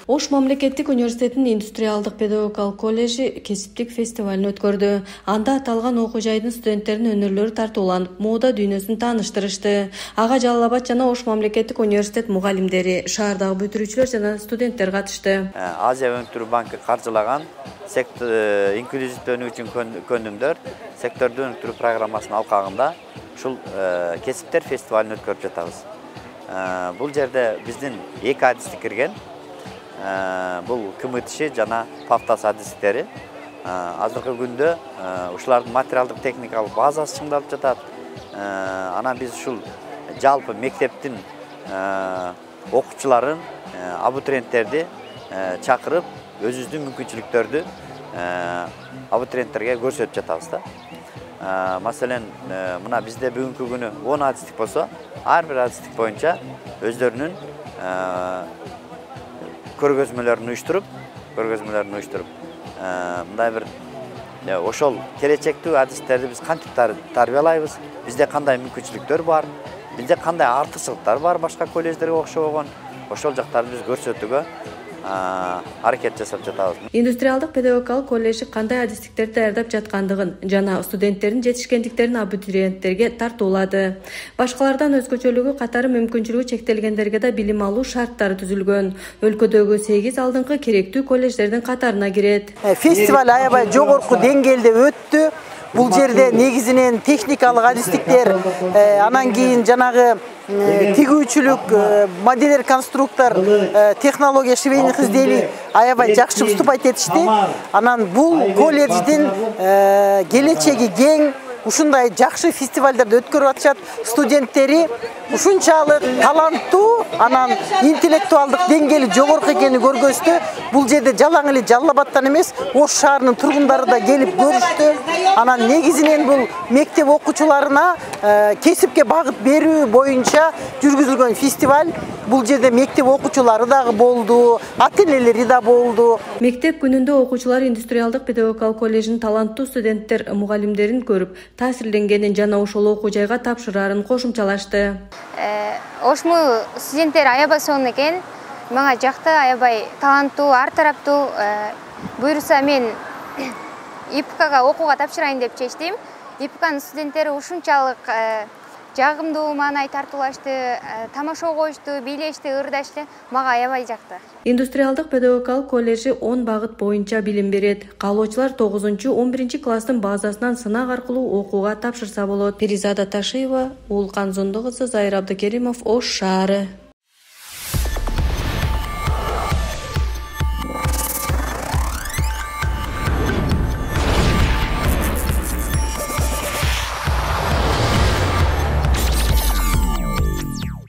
Ош мамлекеттик университетинин индустриалдык педагогикалык коллежи кесиптик фестивалын өткөрдү. Анда аталган окуу жайдын студенттеринин өнөрлөрү тартууланып, мода дүйнөсүн тааныштырышты. Ага Жалал Абад жана Ош мамлекеттик университет мугалимдери, шаардагы бүтүрүүчүлөр жана студенттер катышты. Азия өнүктүрүү банкы каржылаган инклюзивдүү үчүн көндүмдөр сектордуу өнүктүрүү программасынын алкагында ушул кесиптер фестивалын өткөрүп жатабыз. Бул жерде биздин эки адистик кирген. Бул КМТШ жана ПАФТАС адистиктери. Азыркы күндө ушулардын материалдык техникалык базасы чыңдалып жатат. Анан биз ушул жалпы мектептин окуучуларын, абитуриенттерди чакырып, өзүбүздүн мүмкүнчүлүктөрдү абитуриенттерге көрсөтүп жатабыз да. Маселен, мына бизде бүгүнкү күнү 10 адистик болсо, ар бир адистик боюнча өздөрүнүн көргөзмөлөрүн уюштуруп, мындай бир ошол келечектүү адистиктерди биз кантип тарбиялайбыз, бизде кандай мүмкүнчүлүктөр бар, бизде кандай артыкчылыктар бар башка колледждерге окшогон, ошол жактарды биз көрсөтүүгө аракет жасап жатабыз. Индустриалдык педагогикалык коллежи кандай адистиктерди даярдап жаткандыгын жана студенттердин жетишкендиктерин абитуриенттерге тартуулады. Башкалардан өзгөчөлүгү катары мүмкүнчүлүгү чектелгендерге да билим алуу шарттары түзүлгөн. Өлкөдөгү 8 алдыңкы керектүү колледждердин катарына кирет. Фестиваль аябай жогорку деңгээлде өттү. Бул жерде негизинен техникалык адистиктер, анан кийин жанагы тигүүчүлүк, модельер конструктор, технология швейных изделий аябай жакшы выступать этишти. Анан бул колледждин келечеги кең, ушундай жакшы фестивалдарды өткөрүп атышат. Студенттери ушунчалык таланттуу, анан интеллектуалдык деңгээли жогорку экенин көргөздү. Бул жерде жалаң эле Жалал Абадтан эмес, Ош шаарынын тургундары да келип көрүштү. Анан негизинен бул мектеп окуучуларына кесипке багыт берүү боюнча жүргүзүлгөн фестиваль. Бул жерде мектеп окуучулары дагы болду, ата-энелери да болду. Мектеп күнүндө окуучулар индустриалдык педагогикалык коллеждин таланттуу студенттер мугалимдерин көрүп, таасирленгенин жана ошол окуу жайга тапшырарын кошумчалашты. Ошму студенттер аябай сонун экен. Мага жакты, аябай таланттуу, ар тараптуу. Буюрса мен ИПКга окууга тапшырайын деп чечтим. ИПКнын студенттери ушунчалык жагымдуу, маанай тартуулашты, тамаша коюшту, бийлешти, ырдашты. Мага аябай жакты. Индустриалдык педагогикалык коллежи 10 багыт боюнча билим берет. Каалоочулар 9-11 класстын базасынан сынак аркылуу окууга тапшырса болот. Перизада Ташиева, Уулкан Зондо кызы, Зайыр Абдыкеримов, Ош шаары.